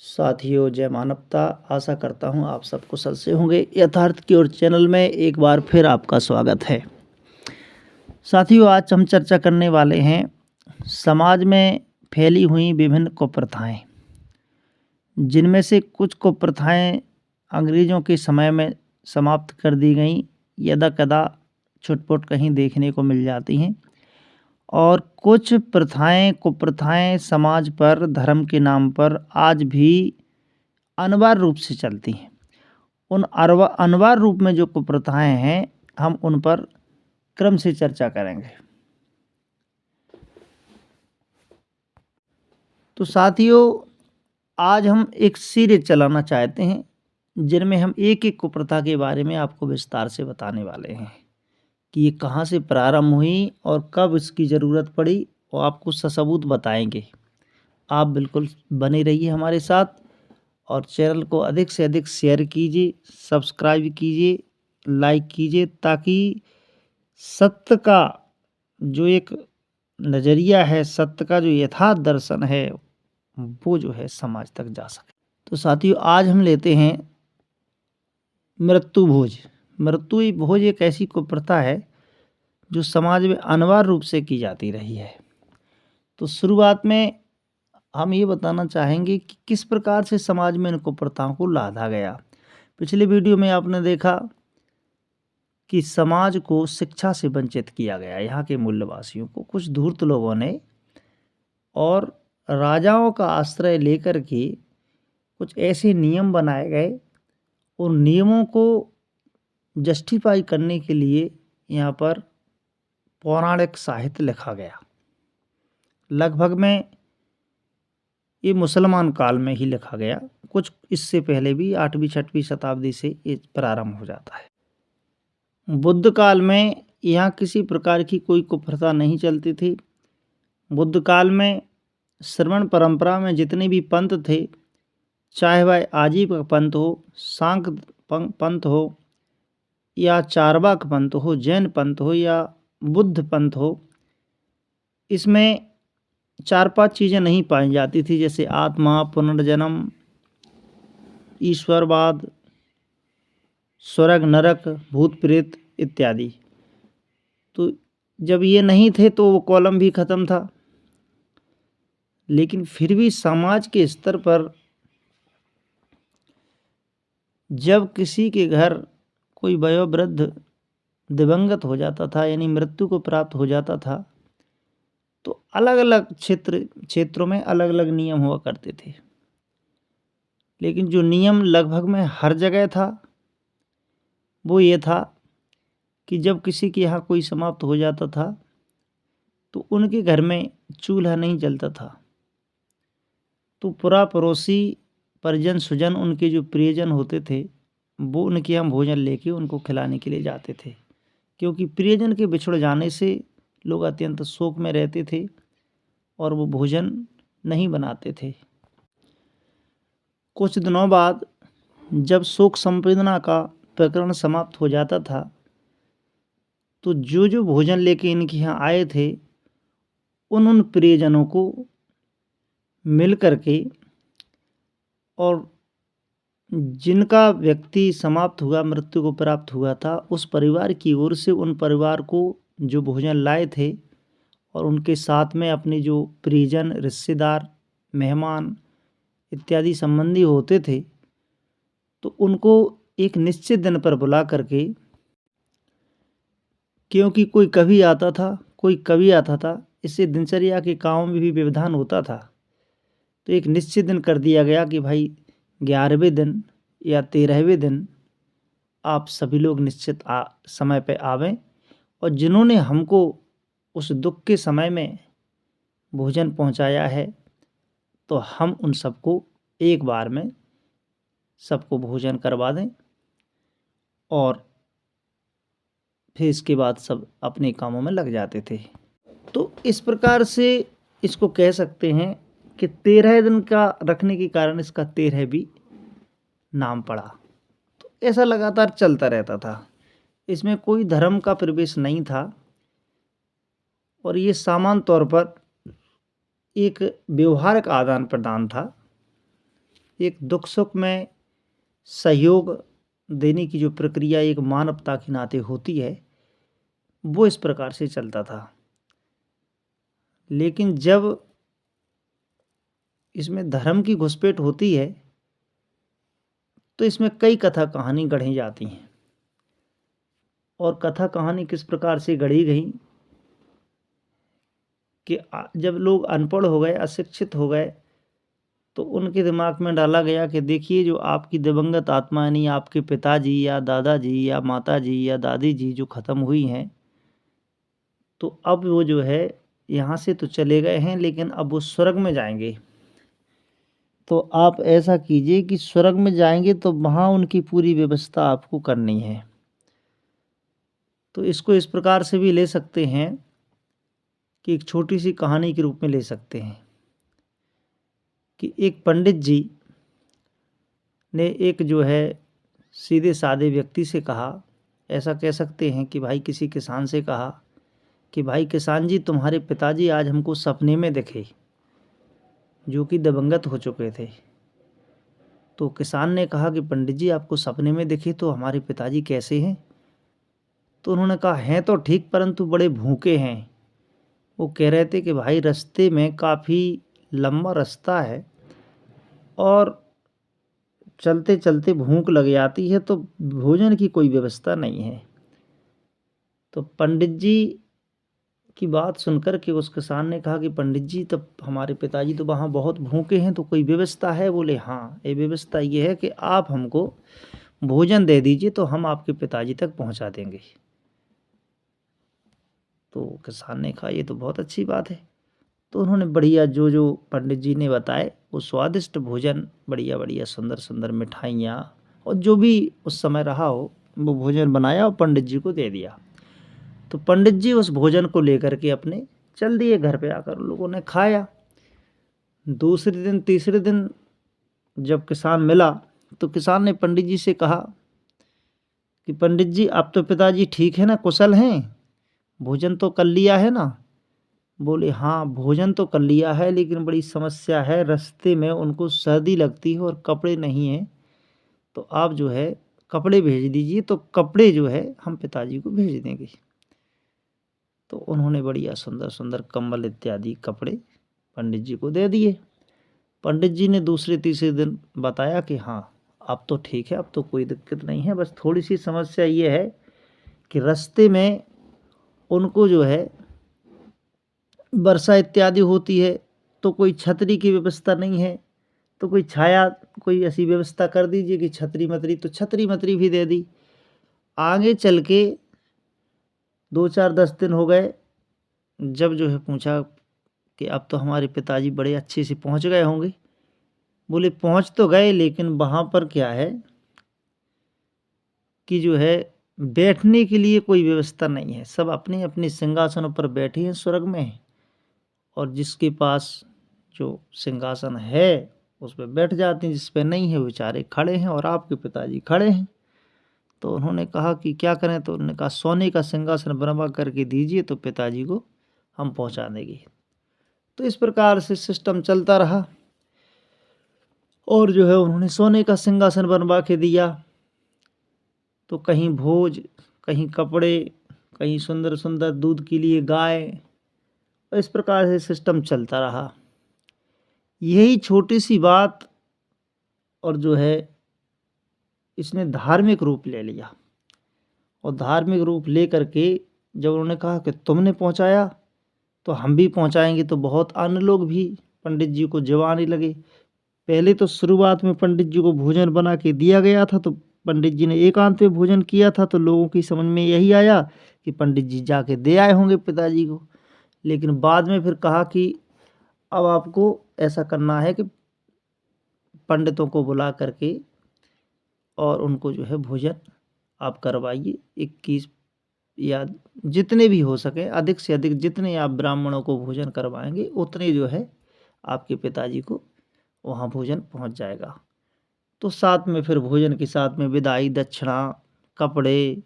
साथियों, जय मानवता। आशा करता हूँ आप सब कुशल से होंगे। यथार्थ की ओर चैनल में एक बार फिर आपका स्वागत है। साथियों, आज हम चर्चा करने वाले हैं समाज में फैली हुई विभिन्न कुप्रथाएं, जिनमें से कुछ कुप्रथाएं अंग्रेज़ों के समय में समाप्त कर दी गईं, यदा-कदा छुट-पुट कहीं देखने को मिल जाती हैं, और कुछ कुप्रथाएं समाज पर धर्म के नाम पर आज भी अनिवार्य रूप से चलती हैं। उन अनिवार्य रूप में जो कुप्रथाएं हैं, हम उन पर क्रम से चर्चा करेंगे। तो साथियों, आज हम एक सीरीज चलाना चाहते हैं, जिनमें हम एक-एक कुप्रथा के बारे में आपको विस्तार से बताने वाले हैं कि ये कहाँ से प्रारंभ हुई और कब इसकी ज़रूरत पड़ी, और आपको ससबूत बताएंगे। आप बिल्कुल बने रहिए हमारे साथ और चैनल को अधिक से अधिक शेयर कीजिए, सब्सक्राइब कीजिए, लाइक कीजिए, ताकि सत्य का जो एक नज़रिया है, सत्य का जो यथार्थ दर्शन है, वो जो है समाज तक जा सके। तो साथियों, आज हम लेते हैं मृत्यु भोज। मृत्यु भोज एक ऐसी कुप्रथा है जो समाज में अनिवार्य रूप से की जाती रही है। तो शुरुआत में हम ये बताना चाहेंगे कि किस प्रकार से समाज में इन कुप्रथाओं को लादा गया। पिछले वीडियो में आपने देखा कि समाज को शिक्षा से वंचित किया गया, यहाँ के मूल्यवासियों को कुछ धूर्त लोगों ने, और राजाओं का आश्रय लेकर के कुछ ऐसे नियम बनाए गए। उन नियमों को जस्टिफाई करने के लिए यहाँ पर पौराणिक साहित्य लिखा गया। लगभग में ये मुसलमान काल में ही लिखा गया, कुछ इससे पहले भी 8वीं-6वीं शताब्दी से ये प्रारंभ हो जाता है। बुद्ध काल में यहाँ किसी प्रकार की कोई कुप्रथा नहीं चलती थी। बुद्ध काल में श्रवण परंपरा में जितने भी पंथ थे, चाहे वह आजीव पंथ हो, सांख्य पंथ हो, या चारवाक पंथ हो, जैन पंथ हो, या बुद्ध पंथ हो, इसमें 4-5 चीज़ें नहीं पाई जाती थी, जैसे आत्मा, पुनर्जन्म, ईश्वरवाद, स्वर्ग नरक, भूत प्रेत इत्यादि। तो जब ये नहीं थे तो वो कॉलम भी ख़त्म था। लेकिन फिर भी समाज के स्तर पर जब किसी के घर कोई वयोवृद्ध दिवंगत हो जाता था, यानी मृत्यु को प्राप्त हो जाता था, तो अलग अलग क्षेत्रों में अलग अलग नियम हुआ करते थे। लेकिन जो नियम लगभग में हर जगह था, वो ये था कि जब किसी के यहाँ कोई समाप्त हो जाता था, तो उनके घर में चूल्हा नहीं जलता था। तो पुरा पड़ोसी, परिजन सुजन, उनके जो प्रियजन होते थे, वो उनके यहाँ भोजन लेके उनको खिलाने के लिए जाते थे, क्योंकि प्रियजन के बिछुड़ जाने से लोग अत्यंत शोक में रहते थे और वो भोजन नहीं बनाते थे। कुछ दिनों बाद जब शोक संवेदना का प्रकरण समाप्त हो जाता था, तो जो जो भोजन लेके इनके यहाँ आए थे, उन प्रियजनों को मिल करके, और जिनका व्यक्ति समाप्त हुआ, मृत्यु को प्राप्त हुआ था, उस परिवार की ओर से उन परिवार को जो भोजन लाए थे, और उनके साथ में अपने जो परिजन, रिश्तेदार, मेहमान इत्यादि संबंधी होते थे, तो उनको एक निश्चित दिन पर बुला करके, क्योंकि कोई कभी आता था, कोई कभी आता था, इससे दिनचर्या के काम में भी व्यवधान होता था, तो एक निश्चित दिन कर दिया गया कि भाई 11वें दिन या 13वें दिन आप सभी लोग निश्चित समय पे आवें, और जिन्होंने हमको उस दुख के समय में भोजन पहुंचाया है, तो हम उन सबको एक बार में सबको भोजन करवा दें, और फिर इसके बाद सब अपने कामों में लग जाते थे। तो इस प्रकार से इसको कह सकते हैं कि 13 दिन का रखने के कारण इसका 13वीं नाम पड़ा। तो ऐसा लगातार चलता रहता था, इसमें कोई धर्म का प्रवेश नहीं था, और ये सामान्य तौर पर एक व्यवहारिक आदान प्रदान था एक दुख सुख में सहयोग देने की जो प्रक्रिया एक मानवता के नाते होती है, वो इस प्रकार से चलता था। लेकिन जब इसमें धर्म की घुसपैठ होती है, तो इसमें कई कथा कहानी गढ़ी जाती हैं। और कथा कहानी किस प्रकार से गढ़ी गई कि जब लोग अनपढ़ हो गए, अशिक्षित हो गए, तो उनके दिमाग में डाला गया कि देखिए, जो आपकी दिवंगत आत्मा यानी आपके पिताजी या दादाजी या माताजी या दादी जी जो ख़त्म हुई हैं, तो अब वो जो है यहाँ से तो चले गए हैं, लेकिन अब वो स्वर्ग में जाएंगे। तो आप ऐसा कीजिए कि स्वर्ग में जाएंगे तो वहाँ उनकी पूरी व्यवस्था आपको करनी है। तो इसको इस प्रकार से भी ले सकते हैं कि एक छोटी सी कहानी के रूप में ले सकते हैं कि एक पंडित जी ने एक जो है सीधे साधे व्यक्ति से कहा, ऐसा कह सकते हैं कि भाई किसी किसान से कहा कि भाई किसान जी, तुम्हारे पिताजी आज हमको सपने में दिखे, जो कि दिवंगत हो चुके थे। तो किसान ने कहा कि पंडित जी, आपको सपने में दिखे तो हमारे पिताजी कैसे हैं? तो उन्होंने कहा, हैं तो ठीक, परंतु बड़े भूखे हैं। वो कह रहे थे कि भाई रास्ते में काफ़ी लंबा रास्ता है और चलते चलते भूख लग जाती है, तो भोजन की कोई व्यवस्था नहीं है। तो पंडित जी की बात सुनकर के उस किसान ने कहा कि पंडित जी, तब हमारे पिताजी तो वहाँ बहुत भूखे हैं, तो कोई व्यवस्था है? बोले हाँ, ये व्यवस्था ये है कि आप हमको भोजन दे दीजिए तो हम आपके पिताजी तक पहुँचा देंगे। तो किसान ने कहा, ये तो बहुत अच्छी बात है। तो उन्होंने बढ़िया जो जो पंडित जी ने बताए वो स्वादिष्ट भोजन, बढ़िया बढ़िया सुंदर सुंदर मिठाइयाँ और जो भी उस समय रहा हो वो भोजन बनाया और पंडित जी को दे दिया। तो पंडित जी उस भोजन को लेकर के अपने चल दिए घर पे। आकर लोगों ने खाया। दूसरे दिन तीसरे दिन जब किसान मिला तो किसान ने पंडित जी से कहा कि पंडित जी, आप तो पिताजी ठीक है ना, कुशल हैं, भोजन तो कर लिया है ना? बोले हाँ, भोजन तो कर लिया है, लेकिन बड़ी समस्या है, रास्ते में उनको सर्दी लगती है और कपड़े नहीं हैं, तो आप जो है कपड़े भेज दीजिए, तो कपड़े जो है हम पिताजी को भेज देंगे। तो उन्होंने बढ़िया सुंदर सुंदर कंबल इत्यादि कपड़े पंडित जी को दे दिए। पंडित जी ने दूसरे तीसरे दिन बताया कि हाँ, अब तो ठीक है, अब तो कोई दिक्कत नहीं है, बस थोड़ी सी समस्या ये है कि रास्ते में उनको जो है वर्षा इत्यादि होती है, तो कोई छतरी की व्यवस्था नहीं है, तो कोई छाया, कोई ऐसी व्यवस्था कर दीजिए कि छतरी मतरी। तो छतरी मतरी भी दे दी। आगे चल के 2-4-10 दिन हो गए। जब जो है पूछा कि अब तो हमारे पिताजी बड़े अच्छे से पहुंच गए होंगे। बोले पहुंच तो गए, लेकिन वहाँ पर क्या है कि जो है बैठने के लिए कोई व्यवस्था नहीं है। सब अपने अपने सिंहासनों पर बैठे हैं स्वर्ग में, और जिसके पास जो सिंहासन है उस पर बैठ जाते हैं, जिस पे नहीं है वो बेचारे खड़े हैं, और आपके पिताजी खड़े हैं। तो उन्होंने कहा कि क्या करें? तो उन्होंने कहा, सोने का सिंहासन बनवा करके दीजिए तो पिताजी को हम पहुंचा देंगे। तो इस प्रकार से सिस्टम चलता रहा, और जो है उन्होंने सोने का सिंहासन बनवा के दिया। तो कहीं भोज, कहीं कपड़े, कहीं सुंदर सुंदर दूध के लिए गाय, और इस प्रकार से सिस्टम चलता रहा। यही छोटी सी बात और जो है इसने धार्मिक रूप ले लिया, और धार्मिक रूप ले करके जब उन्होंने कहा कि तुमने पहुंचाया तो हम भी पहुंचाएंगे, तो बहुत अन्य लोग भी पंडित जी को जवाने लगे। पहले तो शुरुआत में पंडित जी को भोजन बना के दिया गया था, तो पंडित जी ने एकांत में भोजन किया था, तो लोगों की समझ में यही आया कि पंडित जी जाके दे आए होंगे पिताजी को। लेकिन बाद में फिर कहा कि अब आपको ऐसा करना है कि पंडितों को बुला करके और उनको जो है भोजन आप करवाइए। 21 या जितने भी हो सके, अधिक से अधिक जितने आप ब्राह्मणों को भोजन करवाएंगे उतने जो है आपके पिताजी को वहाँ भोजन पहुँच जाएगा। तो साथ में फिर भोजन के साथ में विदाई, दक्षिणा, कपड़े,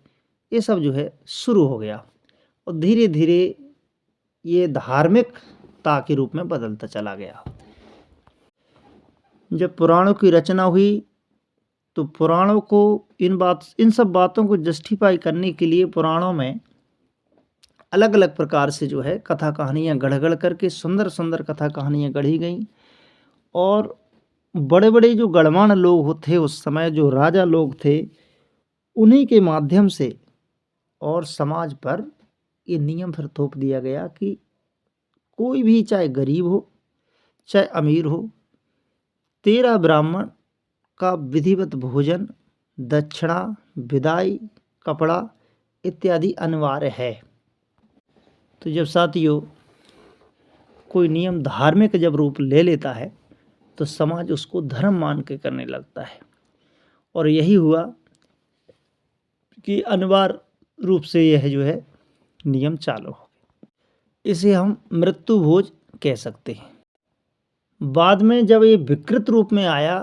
ये सब जो है शुरू हो गया, और धीरे धीरे ये धार्मिकता के रूप में बदलता चला गया। जब पुराणों की रचना हुई तो पुराणों को इन सब बातों को जस्टिफाई करने के लिए पुराणों में अलग-अलग प्रकार से जो है कथा कहानियाँ गढ़-गढ़ करके सुंदर-सुंदर कथा कहानियाँ गढ़ी गईं और बड़े-बड़े जो गणमान्य लोग थे उस समय जो राजा लोग थे, उन्हीं के माध्यम से और समाज पर ये नियम फिर थोप दिया गया कि कोई भी चाहे गरीब हो, चाहे अमीर हो, 13 ब्राह्मण का विधिवत भोजन, दक्षिणा, विदाई, कपड़ा इत्यादि अनिवार्य है। तो जब साथियों कोई नियम धार्मिक जब रूप ले लेता है तो समाज उसको धर्म मान के करने लगता है और यही हुआ कि अनिवार्य रूप से यह जो है नियम चालू हो गए। इसे हम मृत्यु भोज कह सकते हैं। बाद में जब ये विकृत रूप में आया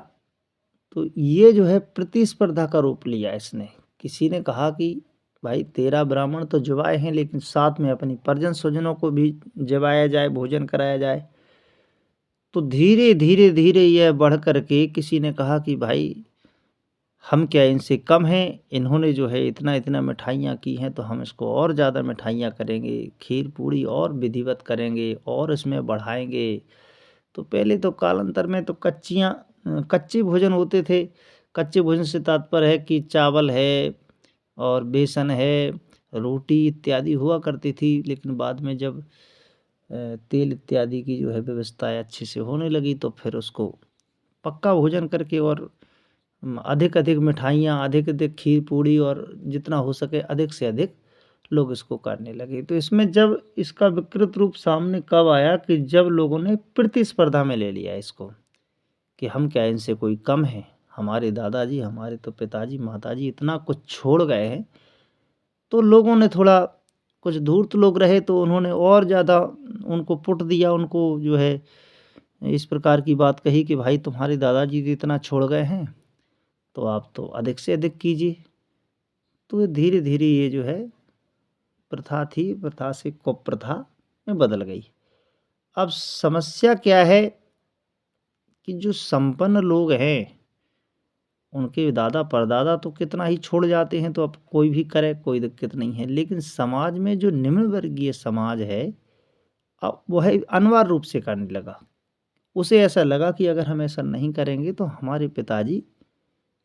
तो ये जो है प्रतिस्पर्धा का रूप लिया इसने। किसी ने कहा कि भाई 13 ब्राह्मण तो जवाए हैं लेकिन साथ में अपनी परिजन स्वजनों को भी जवाया जाए, भोजन कराया जाए। तो धीरे-धीरे यह बढ़ कर के किसी ने कहा कि भाई हम क्या इनसे कम हैं? इन्होंने जो है इतना-इतना मिठाइयाँ की हैं तो हम इसको और ज़्यादा मिठाइयाँ करेंगे, खीर-पूड़ी और विधिवत करेंगे और इसमें बढ़ाएँगे। तो पहले तो कालांतर में तो कच्चे भोजन होते थे। कच्चे भोजन से तात्पर्य है कि चावल है और बेसन है, रोटी इत्यादि हुआ करती थी। लेकिन बाद में जब तेल इत्यादि की जो है व्यवस्थाएँ अच्छे से होने लगी तो फिर उसको पक्का भोजन करके और अधिक-अधिक मिठाइयाँ, अधिक-अधिक खीर-पूड़ी और जितना हो सके अधिक से अधिक लोग इसको करने लगे। तो इसमें जब इसका विकृत रूप सामने कब आया कि जब लोगों ने प्रतिस्पर्धा में ले लिया इसको, कि हम क्या इनसे कोई कम हैं? हमारे दादाजी, हमारे तो पिताजी, माताजी इतना कुछ छोड़ गए हैं। तो लोगों ने थोड़ा कुछ धूर्त लोग रहे तो उन्होंने और ज़्यादा उनको पुट दिया, उनको जो है इस प्रकार की बात कही कि भाई तुम्हारे दादाजी तो इतना छोड़ गए हैं, तो आप तो अधिक से अधिक कीजिए। तो धीरे-धीरे ये जो है प्रथा थी, प्रथा से कुप्रथा में बदल गई। अब समस्या क्या है कि जो संपन्न लोग हैं, उनके दादा-परदादा तो कितना ही छोड़ जाते हैं, तो अब कोई भी करे, कोई दिक्कत नहीं है। लेकिन समाज में जो निम्न वर्गीय समाज है, अब वह अनिवार्य रूप से करने लगा। उसे ऐसा लगा कि अगर हम ऐसा नहीं करेंगे तो हमारे पिताजी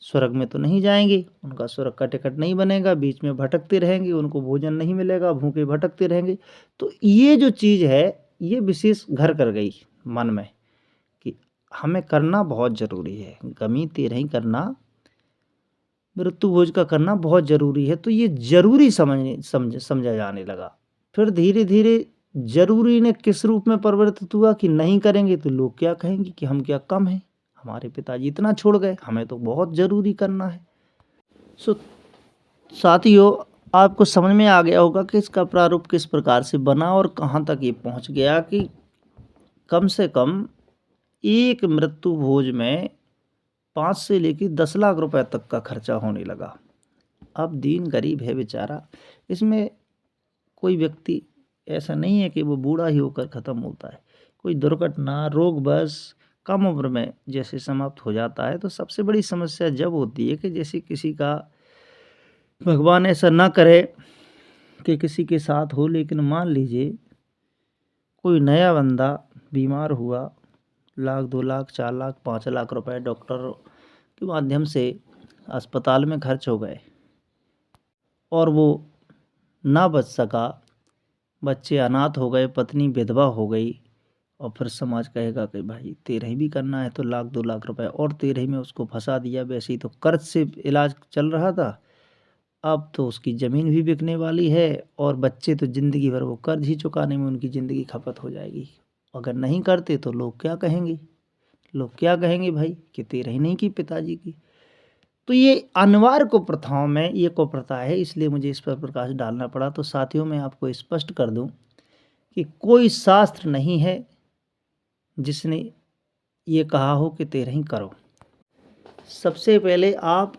स्वर्ग में तो नहीं जाएँगे, उनका स्वर्ग का टिकट नहीं बनेगा, बीच में भटकते रहेंगे, उनको भोजन नहीं मिलेगा, भूखे भटकते रहेंगे। तो ये जो चीज़ है, ये विशेष घर कर गई मन में कि हमें करना बहुत ज़रूरी है। गमी तेरहीं करना, मृत्यु भोज का करना बहुत ज़रूरी है। तो ये ज़रूरी समझा जाने लगा। फिर धीरे-धीरे ज़रूरी ने किस रूप में परिवर्तित हुआ कि नहीं करेंगे तो लोग क्या कहेंगे कि हम क्या कम हैं? हमारे पिताजी इतना छोड़ गए, हमें तो बहुत ज़रूरी करना है। सो साथियों, आपको समझ में आ गया होगा कि इसका प्रारूप किस प्रकार से बना और कहाँ तक ये पहुँच गया कि कम से कम एक मृत्यु भोज में 5 से लेके 10 लाख रुपए तक का खर्चा होने लगा। अब दीन गरीब है बेचारा, इसमें कोई व्यक्ति ऐसा नहीं है कि वो बूढ़ा ही होकर ख़त्म होता है। कोई दुर्घटना, रोग बस कम उम्र में जैसे समाप्त हो जाता है, तो सबसे बड़ी समस्या जब होती है कि जैसे किसी का भगवान ऐसा ना करे कि किसी के साथ हो, लेकिन मान लीजिए कोई नया बंदा बीमार हुआ, लाख, 2 लाख, 4 लाख, 5 लाख रुपए डॉक्टर के माध्यम से अस्पताल में खर्च हो गए और वो ना बच सका, बच्चे अनाथ हो गए, पत्नी विधवा हो गई और फिर समाज कहेगा कि भाई तेरहीं भी करना है तो लाख 2 लाख रुपए और तेरहीं में उसको फंसा दिया। वैसे ही तो कर्ज से इलाज चल रहा था, अब तो उसकी ज़मीन भी बिकने वाली है और बच्चे तो ज़िंदगी भर वो कर्ज ही चुकाने में उनकी ज़िंदगी खपत हो जाएगी। अगर नहीं करते तो लोग क्या कहेंगे? लोग क्या कहेंगे भाई कि तेरहीं नहीं की पिताजी की। तो ये अनिवार्य कुप्रथाओं में ये कुप्रथा है, इसलिए मुझे इस पर प्रकाश डालना पड़ा। तो साथियों, मैं आपको स्पष्ट कर दूं कि कोई शास्त्र नहीं है जिसने ये कहा हो कि तेरहीं करो। सबसे पहले आप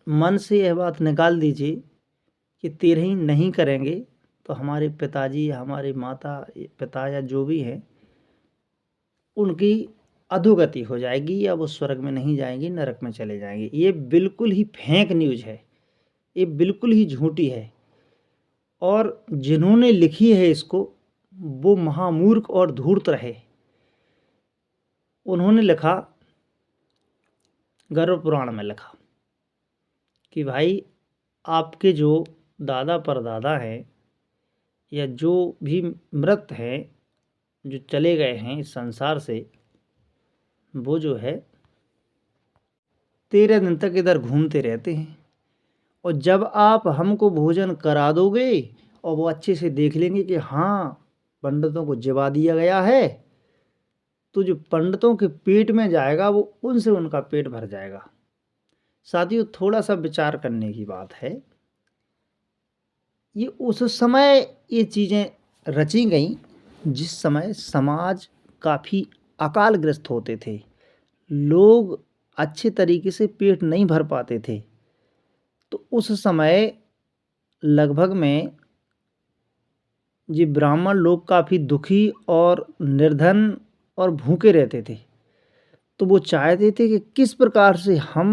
मन से यह बात निकाल दीजिए कि तेरहीं नहीं करेंगे तो हमारे पिताजी या हमारे माता पिता या जो भी हैं, उनकी अधोगति हो जाएगी या वो स्वर्ग में नहीं जाएंगी, नरक में चले जाएंगे। ये बिल्कुल ही फेक न्यूज़ है, ये बिल्कुल ही झूठी है। और जिन्होंने लिखी है इसको वो महामूर्ख और धूर्त रहे। उन्होंने लिखा, गरुड़ पुराण में लिखा कि भाई आपके जो दादा परदादा हैं या जो भी मृत हैं, जो चले गए हैं इस संसार से, वो जो है 13 दिन तक इधर घूमते रहते हैं। और जब आप हमको भोजन करा दोगे और वो अच्छे से देख लेंगे कि हाँ पंडितों को जिवा दिया गया है, तो जो पंडितों के पेट में जाएगा वो उनसे उनका पेट भर जाएगा। साथियों, थोड़ा सा विचार करने की बात है। ये उस समय ये चीज़ें रची गई जिस समय समाज काफ़ी अकालग्रस्त होते थे, लोग अच्छे तरीके से पेट नहीं भर पाते थे। तो उस समय लगभग में ये ब्राह्मण लोग काफ़ी दुखी और निर्धन और भूखे रहते थे। तो वो चाहते थे कि किस प्रकार से हम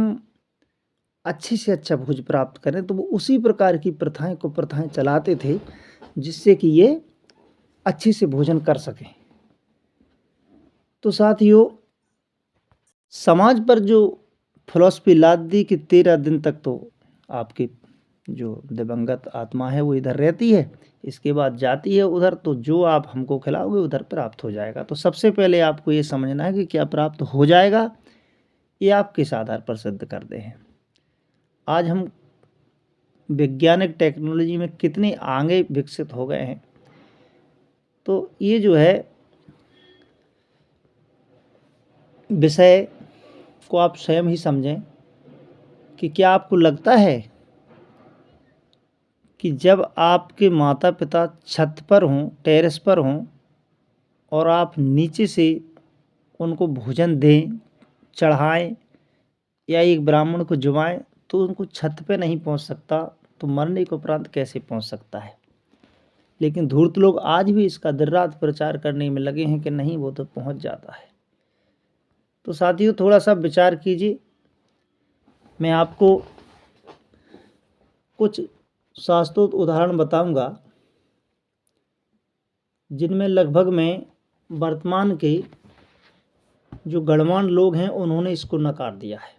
अच्छे से अच्छा भोज प्राप्त करें, तो वो उसी प्रकार की प्रथाएं चलाते थे जिससे कि ये अच्छे से भोजन कर सकें। तो साथियों, समाज पर जो फिलॉसफी लाद दी कि 13 दिन तक तो आपकी जो दिवंगत आत्मा है वो इधर रहती है, इसके बाद जाती है उधर, तो जो आप हमको खिलाओगे उधर प्राप्त हो जाएगा। तो सबसे पहले आपको ये समझना है कि क्या प्राप्त हो जाएगा, ये आप किस आधार पर सिद्ध करते हैं। आज हम वैज्ञानिक टेक्नोलॉजी में कितने आगे विकसित हो गए हैं। तो ये जो है विषय को आप स्वयं ही समझें कि क्या आपको लगता है कि जब आपके माता पिता छत पर हों, टेरेस पर हों और आप नीचे से उनको भोजन दें, चढ़ाएं या एक ब्राह्मण को जुबाएं, तो उनको छत पे नहीं पहुंच सकता, तो मरने के उपरांत कैसे पहुंच सकता है। लेकिन धूर्त लोग आज भी इसका दिन रात प्रचार करने में लगे हैं कि नहीं, वो तो पहुंच जाता है। तो साथियों, थोड़ा सा विचार कीजिए। मैं आपको कुछ शास्त्रोक्त उदाहरण बताऊंगा जिनमें लगभग में वर्तमान के जो गणमान्य लोग हैं उन्होंने इसको नकार दिया है।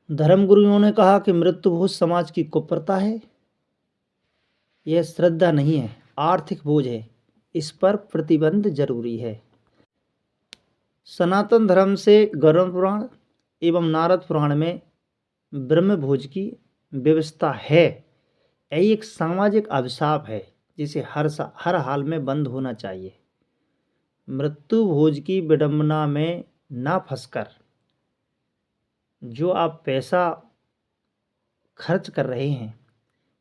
धर्मगुरुओं ने कहा कि मृत्यु भोज समाज की कुप्रथा है, यह श्रद्धा नहीं है, आर्थिक बोझ है, इस पर प्रतिबंध जरूरी है। सनातन धर्म से गरुड़ पुराण एवं नारद पुराण में ब्रह्म भोज की व्यवस्था है। यह एक सामाजिक अभिशाप है जिसे हर हाल में बंद होना चाहिए। मृत्यु भोज की विडंबना में ना फंसकर जो आप पैसा खर्च कर रहे हैं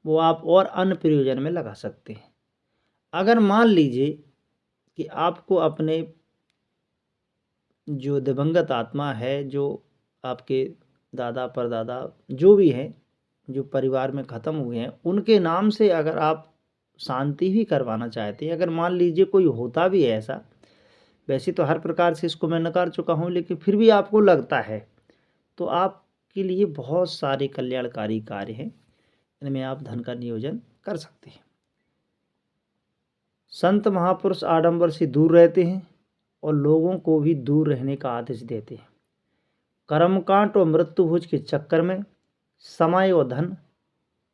वो आप और अन्य प्रयोजन में लगा सकते हैं। अगर मान लीजिए कि आपको अपने जो दिवंगत आत्मा है, जो आपके दादा परदादा जो भी हैं, जो परिवार में ख़त्म हुए हैं, उनके नाम से अगर आप शांति भी करवाना चाहते हैं, अगर मान लीजिए कोई होता भी है ऐसा, वैसे तो हर प्रकार से इसको मैं नकार चुका हूँ, लेकिन फिर भी आपको लगता है, तो आपके लिए बहुत सारे कल्याणकारी कार्य हैं, इनमें आप धन का नियोजन कर सकते हैं। संत महापुरुष आडंबर से दूर रहते हैं और लोगों को भी दूर रहने का आदेश देते हैं। कर्मकांड और मृत्यु भोज के चक्कर में समय और धन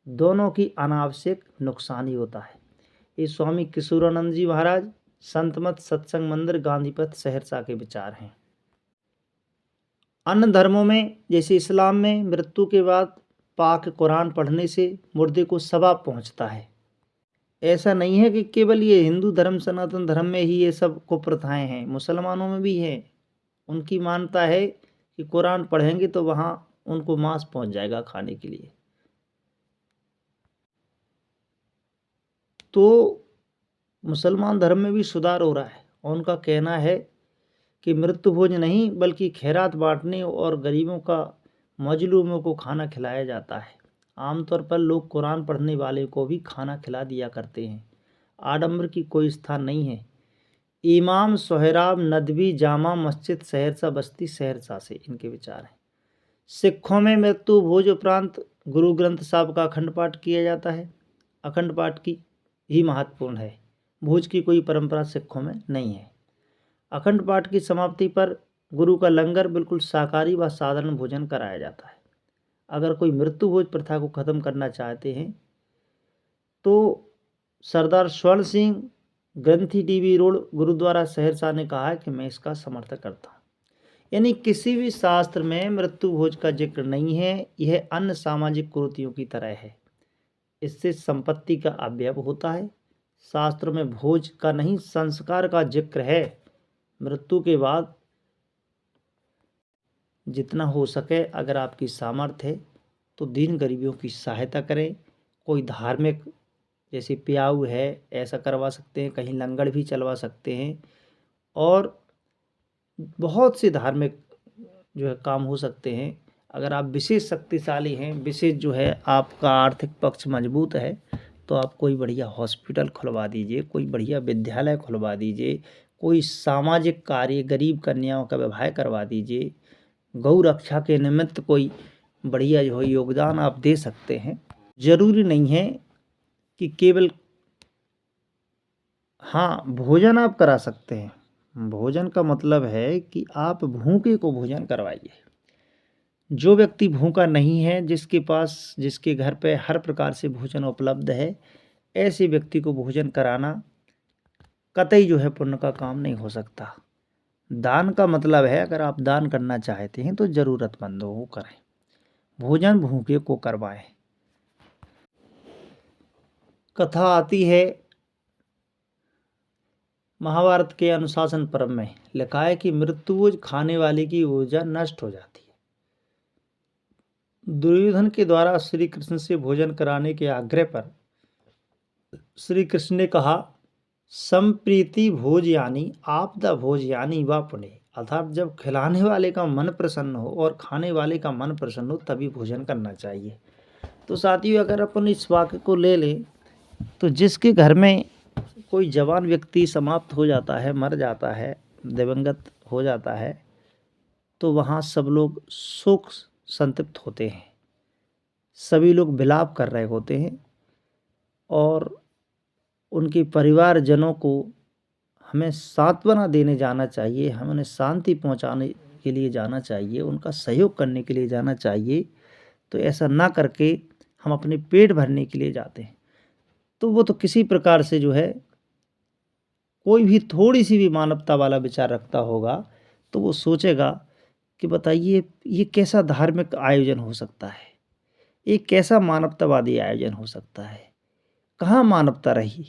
दोनों की अनावश्यक नुकसान ही होता है। ये स्वामी किशोरानंद जी महाराज, संत मत सत्संग मंदिर, गांधीपथ, सहरसा के विचार हैं। अन्य धर्मों में जैसे इस्लाम में मृत्यु के बाद पाक कुरान पढ़ने से मुर्दे को सवाब पहुंचता है। ऐसा नहीं है कि केवल ये हिंदू धर्म सनातन धर्म में ही ये सब कुप्रथाएं हैं, मुसलमानों में भी है। उनकी मान्यता है कि कुरान पढ़ेंगे तो वहाँ उनको मांस पहुंच जाएगा खाने के लिए। तो मुसलमान धर्म में भी सुधार हो रहा है और उनका कहना है कि मृत्यु भोज नहीं बल्कि खैरात बांटने और गरीबों का मजलूमों को खाना खिलाया जाता है। आमतौर पर लोग कुरान पढ़ने वाले को भी खाना खिला दिया करते हैं। आडंबर की कोई स्थान नहीं है। इमाम सोहराब नदवी जामा मस्जिद सहरसा बस्ती सहरसा से इनके विचार हैं। सिखों में मृत्यु भोज उपरांत गुरु ग्रंथ साहब का अखंड पाठ किया जाता है। अखंड पाठ की ही महत्वपूर्ण है, भोज की कोई परंपरा सिखों में नहीं है। अखंड पाठ की समाप्ति पर गुरु का लंगर बिल्कुल शाकाहारी व साधारण भोजन कराया जाता है। अगर कोई मृत्यु भोज प्रथा को खत्म करना चाहते हैं तो सरदार स्वर्ण सिंह ग्रंथी टीवी रोड गुरुद्वारा सहरसा ने कहा है कि मैं इसका समर्थन करता हूँ। यानी किसी भी शास्त्र में मृत्यु भोज का जिक्र नहीं है, यह अन्य सामाजिक कुरीतियों की तरह है। इससे संपत्ति का अव्यय होता है। शास्त्र में भोज का नहीं संस्कार का जिक्र है। मृत्यु के बाद जितना हो सके अगर आपकी सामर्थ्य है तो दीन गरीबियों की सहायता करें। कोई धार्मिक जैसे प्याऊ है ऐसा करवा सकते हैं, कहीं लंगर भी चलवा सकते हैं और बहुत से धार्मिक जो है काम हो सकते हैं। अगर आप विशेष शक्तिशाली हैं, विशेष जो है आपका आर्थिक पक्ष मजबूत है तो आप कोई बढ़िया हॉस्पिटल खुलवा दीजिए, कोई बढ़िया विद्यालय खुलवा दीजिए, कोई सामाजिक कार्य गरीब कन्याओं का विवाह करवा दीजिए, गौ रक्षा के निमित्त कोई बढ़िया जो है योगदान आप दे सकते हैं। जरूरी नहीं है कि केवल हाँ भोजन आप करा सकते हैं। भोजन का मतलब है कि आप भूखे को भोजन करवाइए। जो व्यक्ति भूखा नहीं है, जिसके पास जिसके घर पे हर प्रकार से भोजन उपलब्ध है, ऐसे व्यक्ति को भोजन कराना कतई जो है पुण्य का काम नहीं हो सकता। दान का मतलब है अगर आप दान करना चाहते हैं तो ज़रूरतमंदों को करें, भोजन भूखे को करवाएं। कथा आती है महाभारत के अनुशासन पर्व में, लिखा है कि मृत्यु भोज खाने वाले की ऊर्जा नष्ट हो जाती है। दुर्योधन के द्वारा श्री कृष्ण से भोजन कराने के आग्रह पर श्री कृष्ण ने कहा, संप्रीति भोज यानी आपदा भोज यानी वा पुण्य। अर्थात जब खिलाने वाले का मन प्रसन्न हो और खाने वाले का मन प्रसन्न हो तभी भोजन करना चाहिए। तो साथियों अगर अपन इस वाक्य को ले लें तो जिसके घर में कोई जवान व्यक्ति समाप्त हो जाता है, मर जाता है, दिवंगत हो जाता है तो वहाँ सब लोग शोक संतप्त होते हैं, सभी लोग विलाप कर रहे होते हैं और उनके परिवारजनों को हमें सांत्वना देने जाना चाहिए, हमें उन्हें शांति पहुंचाने के लिए जाना चाहिए, उनका सहयोग करने के लिए जाना चाहिए। तो ऐसा ना करके हम अपने पेट भरने के लिए जाते हैं तो वो तो किसी प्रकार से जो है कोई भी थोड़ी सी भी मानवता वाला विचार रखता होगा तो वो सोचेगा कि बताइए ये कैसा धार्मिक आयोजन हो सकता है, ये कैसा मानवतावादी आयोजन हो सकता है। कहाँ मानवता रही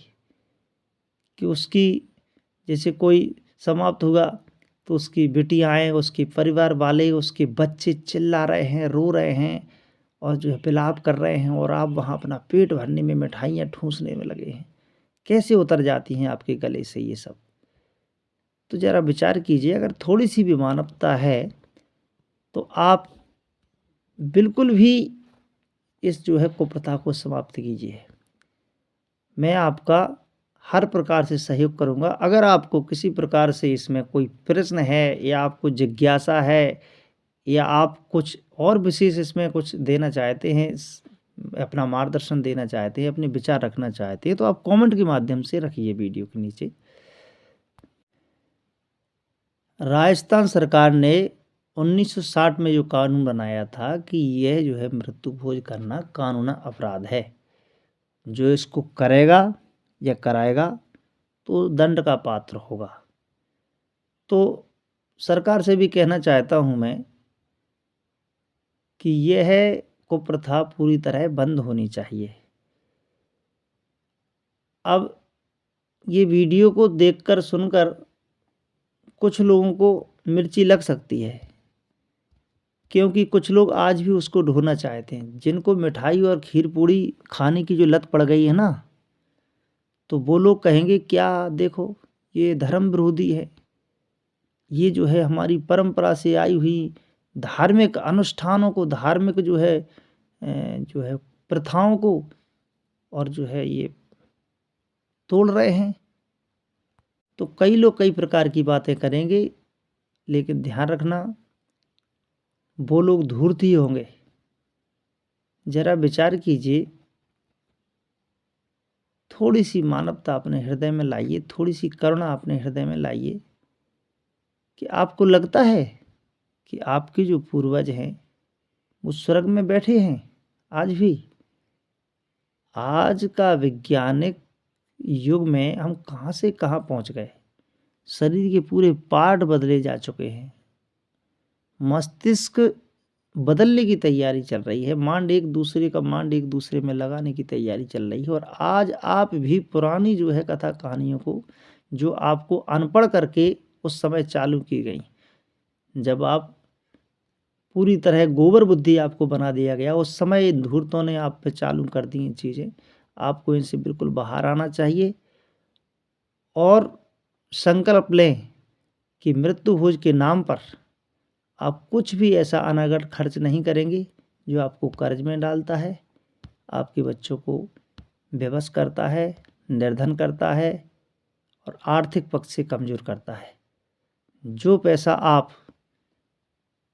कि उसकी जैसे कोई समाप्त हुआ तो उसकी बेटियाँ आए, उसके परिवार वाले, उसके बच्चे चिल्ला रहे हैं, रो रहे हैं और जो है विलाप कर रहे हैं और आप वहाँ अपना पेट भरने में मिठाइयाँ ठूंसने में लगे हैं। कैसे उतर जाती हैं आपके गले से ये सब। तो ज़रा विचार कीजिए, अगर थोड़ी सी भी मानवता है तो आप बिल्कुल भी इस जो है कुप्रथा को समाप्त कीजिए। मैं आपका हर प्रकार से सहयोग करूंगा। अगर आपको किसी प्रकार से इसमें कोई प्रश्न है या आपको जिज्ञासा है या आप कुछ और विशेष इसमें कुछ देना चाहते हैं, अपना मार्गदर्शन देना चाहते हैं, अपने विचार रखना चाहते हैं तो आप कमेंट के माध्यम से रखिए वीडियो के नीचे। राजस्थान सरकार ने 1960 में जो कानून बनाया था कि यह जो है मृत्यु भोज करना कानूनन अपराध है। जो इसको करेगा या कराएगा तो दंड का पात्र होगा। तो सरकार से भी कहना चाहता हूं मैं कि यह कुप्रथा पूरी तरह बंद होनी चाहिए। अब ये वीडियो को देखकर सुनकर कुछ लोगों को मिर्ची लग सकती है क्योंकि कुछ लोग आज भी उसको ढोना चाहते हैं। जिनको मिठाई और खीर पूड़ी खाने की जो लत पड़ गई है ना, तो वो लोग कहेंगे क्या देखो ये धर्म विरोधी है, ये जो है हमारी परंपरा से आई हुई धार्मिक अनुष्ठानों को, धार्मिक जो है प्रथाओं को और जो है ये तोड़ रहे हैं। तो कई लोग कई प्रकार की बातें करेंगे, लेकिन ध्यान रखना वो लोग धूर्त ही होंगे। जरा विचार कीजिए, थोड़ी सी मानवता अपने हृदय में लाइए, थोड़ी सी करुणा अपने हृदय में लाइए कि आपको लगता है कि आपके जो पूर्वज हैं वो स्वर्ग में बैठे हैं आज भी। आज का वैज्ञानिक युग में हम कहाँ से कहाँ पहुँच गए। शरीर के पूरे पार्ट बदले जा चुके हैं, मस्तिष्क बदलने की तैयारी चल रही है, मांड एक दूसरे में लगाने की तैयारी चल रही है। और आज आप भी पुरानी जो है कथा कहानियों को, जो आपको अनपढ़ करके उस समय चालू की गई, जब आप पूरी तरह गोबर बुद्धि आपको बना दिया गया, उस समय धूर्तों ने आप पे चालू कर दी ये चीज़ें। आपको इनसे बिल्कुल बाहर आना चाहिए और संकल्प लें कि मृत्यु भोज के नाम पर आप कुछ भी ऐसा अनागत खर्च नहीं करेंगे जो आपको कर्ज में डालता है, आपके बच्चों को बेबस करता है, निर्धन करता है और आर्थिक पक्ष से कमज़ोर करता है। जो पैसा आप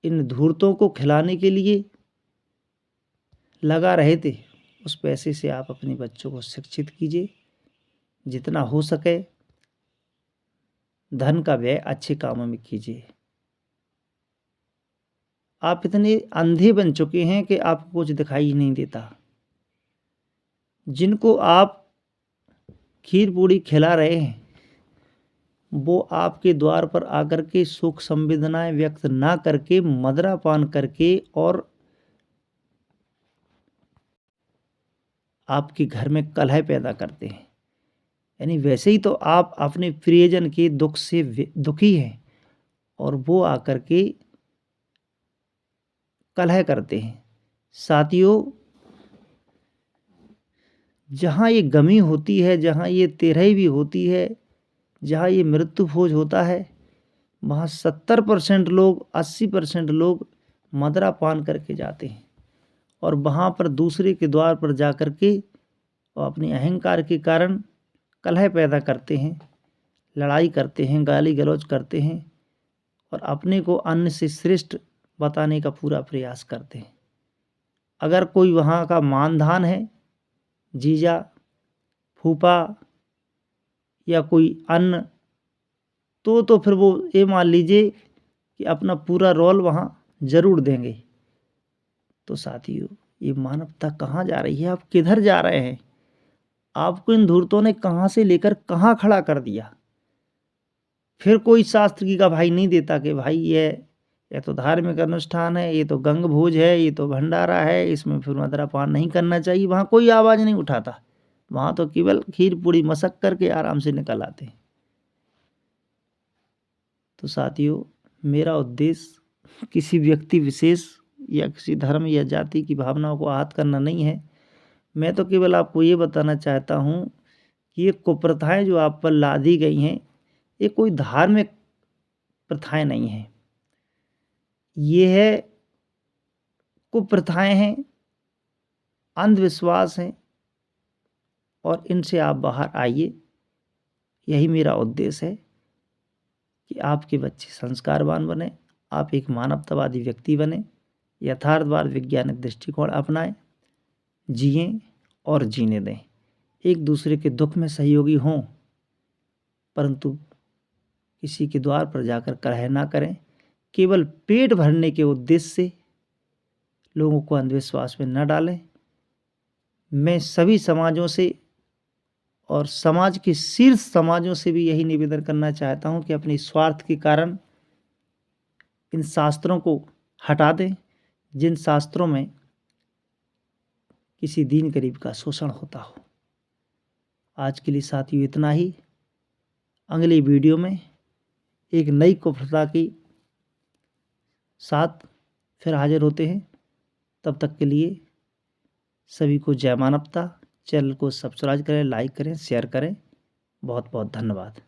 इन धूर्तों को खिलाने के लिए लगा रहे थे, उस पैसे से आप अपने बच्चों को शिक्षित कीजिए। जितना हो सके धन का व्यय अच्छे कामों में कीजिए। आप इतने अंधे बन चुके हैं कि आपको कुछ दिखाई नहीं देता। जिनको आप खीर पूड़ी खिला रहे हैं वो आपके द्वार पर आकर के सुख संवेदनाएं व्यक्त ना करके मदिरा पान करके और आपके घर में कलह पैदा करते हैं। यानी वैसे ही तो आप अपने प्रियजन के दुख से दुखी हैं और वो आकर के कलह करते हैं। साथियों, जहाँ ये गमी होती है, जहाँ ये तेरही भी होती है, जहाँ ये मृत्यु भोज होता है, वहाँ 70% लोग 80% लोग मदिरा पान करके जाते हैं और वहाँ पर दूसरे के द्वार पर जा कर के और अपने अहंकार के कारण कलह पैदा करते हैं, लड़ाई करते हैं, गाली गलौज करते हैं और अपने को अन्य से श्रेष्ठ बताने का पूरा प्रयास करते हैं। अगर कोई वहाँ का मानधान है, जीजा, फूफा या कोई अन्य, तो फिर वो ये मान लीजिए कि अपना पूरा रोल वहाँ ज़रूर देंगे। तो साथियों, ये मानवता कहाँ जा रही है? आप किधर जा रहे हैं? आपको इन धूर्तों ने कहाँ से लेकर कहाँ खड़ा कर दिया। फिर कोई शास्त्र की गवाही नहीं देता कि भाई ये तो धार्मिक अनुष्ठान है, ये तो गंग भोज है, ये तो भंडारा है, इसमें फिर मदिरा पान नहीं करना चाहिए। वहाँ कोई आवाज़ नहीं उठाता। वहाँ तो केवल खीर पूड़ी मशक करके आराम से निकल आते हैं। तो साथियों, मेरा उद्देश्य किसी व्यक्ति विशेष या किसी धर्म या जाति की भावनाओं को आहत करना नहीं है। मैं तो केवल आपको ये बताना चाहता हूँ कि ये कुप्रथाएं जो आप पर लादी गई हैं, ये कोई धार्मिक प्रथाएं नहीं हैं। ये है कुप्रथाएं हैं, अंधविश्वास हैं और इनसे आप बाहर आइए। यही मेरा उद्देश्य है कि आपके बच्चे संस्कारवान बने, आप एक मानवतावादी व्यक्ति बने, यथार्थवाद वैज्ञानिक दृष्टिकोण अपनाएं, जिएं और जीने दें। एक दूसरे के दुख में सहयोगी हों, परंतु किसी के द्वार पर जाकर कलह ना करें। केवल पेट भरने के उद्देश्य से लोगों को अंधविश्वास में न डालें। मैं सभी समाजों से और समाज के शीर्ष समाजों से भी यही निवेदन करना चाहता हूं कि अपने स्वार्थ के कारण इन शास्त्रों को हटा दें, जिन शास्त्रों में किसी दीन गरीब का शोषण होता हो। आज के लिए साथियों इतना ही। अगली वीडियो में एक नई कुप्रथा के साथ फिर हाजिर होते हैं। तब तक के लिए सभी को जय मानवता। चैनल को सब्सक्राइब करें, लाइक करें, शेयर करें। बहुत बहुत धन्यवाद।